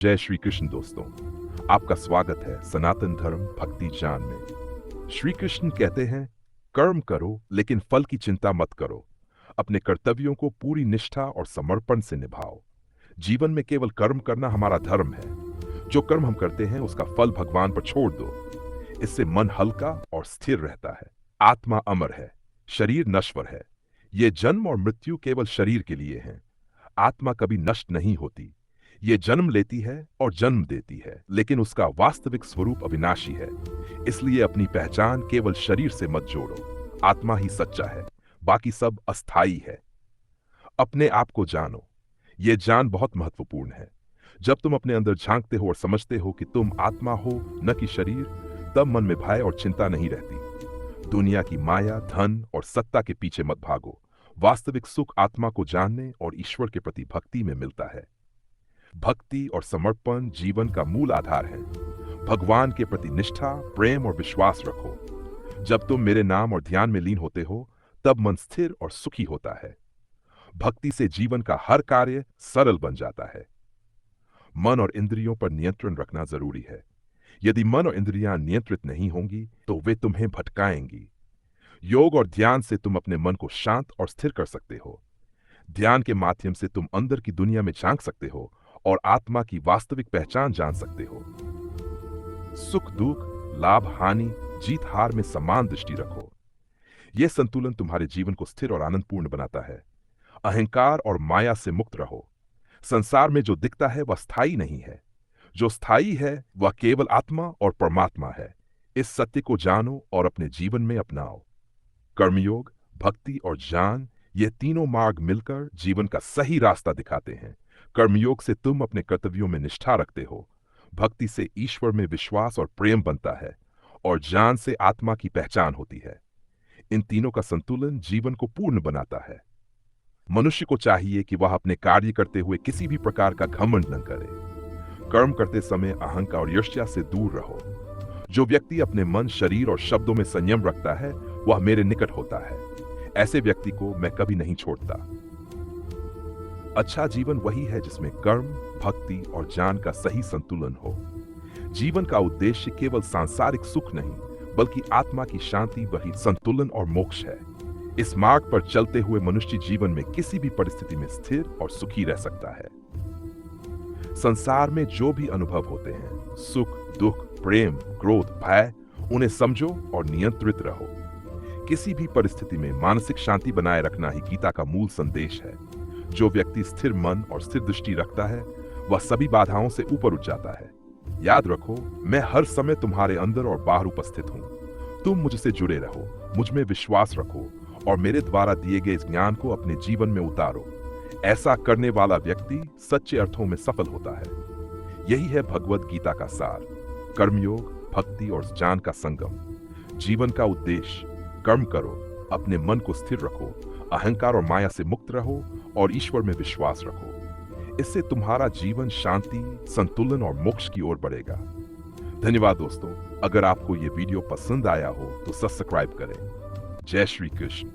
जय श्री कृष्ण दोस्तों, आपका स्वागत है सनातन धर्म भक्ति ज्ञान में। श्री कृष्ण कहते हैं, कर्म करो लेकिन फल की चिंता मत करो। अपने कर्तव्यों को पूरी निष्ठा और समर्पण से निभाओ। जीवन में केवल कर्म करना हमारा धर्म है। जो कर्म हम करते हैं उसका फल भगवान पर छोड़ दो। इससे मन हल्का और स्थिर रहता है। आत्मा अमर है, शरीर नश्वर है। ये जन्म और मृत्यु केवल शरीर के लिए हैं। आत्मा कभी नष्ट नहीं होती। ये जन्म लेती है और जन्म देती है, लेकिन उसका वास्तविक स्वरूप अविनाशी है। इसलिए अपनी पहचान केवल शरीर से मत जोड़ो। आत्मा ही सच्चा है, बाकी सब अस्थाई है। अपने आप को जानो। ये जान बहुत महत्वपूर्ण है। जब तुम अपने अंदर झांकते हो और समझते हो कि तुम आत्मा हो न कि शरीर, तब मन में भय और चिंता नहीं रहती। दुनिया की माया, धन और सत्ता के पीछे मत भागो। वास्तविक सुख आत्मा को जानने और ईश्वर के प्रति भक्ति में मिलता है। भक्ति और समर्पण जीवन का मूल आधार है। भगवान के प्रति निष्ठा, प्रेम और विश्वास रखो। जब तुम मेरे नाम और ध्यान में लीन होते हो, तब मन स्थिर और सुखी होता है। भक्ति से जीवन का हर कार्य सरल बन जाता है। मन और इंद्रियों पर नियंत्रण रखना जरूरी है। यदि मन और इंद्रियां नियंत्रित नहीं होंगी, तो वे तुम्हें भटकाएंगी। योग और ध्यान से तुम अपने मन को शांत और स्थिर कर सकते हो। ध्यान के माध्यम से तुम अंदर की दुनिया में झांक सकते हो और आत्मा की वास्तविक पहचान जान सकते हो। सुख दुख, लाभ हानि, जीत हार में समान दृष्टि रखो। यह संतुलन तुम्हारे जीवन को स्थिर और आनंदपूर्ण बनाता है। अहंकार और माया से मुक्त रहो। संसार में जो दिखता है वह स्थायी नहीं है। जो स्थायी है वह केवल आत्मा और परमात्मा है। इस सत्य को जानो और अपने जीवन में अपनाओ। कर्मयोग, भक्ति और ज्ञान, ये तीनों मार्ग मिलकर जीवन का सही रास्ता दिखाते हैं। कर्मयोग से तुम अपने कर्तव्यों में निष्ठा रखते हो। भक्ति से ईश्वर में विश्वास और प्रेम बनता है, और ज्ञान से आत्मा की पहचान होती है। इन तीनों का संतुलन जीवन को पूर्ण बनाता है। मनुष्य को चाहिए कि वह अपने कार्य करते हुए किसी भी प्रकार का घमंड न करे। कर्म करते समय अहंकार और ईर्ष्या से दूर रहो। जो व्यक्ति अपने मन, शरीर और शब्दों में संयम रखता है, वह मेरे निकट होता है। ऐसे व्यक्ति को मैं कभी नहीं छोड़ता। अच्छा जीवन वही है जिसमें कर्म, भक्ति और ज्ञान का सही संतुलन हो। जीवन का उद्देश्य केवल सांसारिक सुख नहीं, बल्कि आत्मा की शांति, वही संतुलन और मोक्ष है। इस मार्ग पर चलते हुए मनुष्य जीवन में किसी भी परिस्थिति में स्थिर और सुखी रह सकता है। संसार में जो भी अनुभव होते हैं, सुख, दुख, प्रेम, क्रोध, भय, उन्हें समझो और नियंत्रित रहो। किसी भी परिस्थिति में मानसिक शांति बनाए रखना ही गीता का मूल संदेश है। जो व्यक्ति स्थिर मन और स्थिर दृष्टि रखता है, वह सभी बाधाओं से ऊपर उठ जाता है। याद रखो, मैं हर समय तुम्हारे अंदर और बाहर उपस्थित हूँ। तुम मुझसे जुड़े रहो, मुझ में विश्वास रखो और मेरे द्वारा दिए गए इस ज्ञान को अपने जीवन में उतारो। ऐसा करने वाला व्यक्ति सच्चे अर्थों में सफल होता है। यही है भगवद गीता का सार। कर्मयोग, भक्ति और ज्ञान का संगम। जीवन का उद्देश्य, कर्म करो, अपने मन को स्थिर रखो, अहंकार और माया से मुक्त रहो और ईश्वर में विश्वास रखो। इससे तुम्हारा जीवन शांति, संतुलन और मोक्ष की ओर बढ़ेगा। धन्यवाद दोस्तों। अगर आपको ये वीडियो पसंद आया हो तो सब्सक्राइब करें। जय श्री कृष्ण।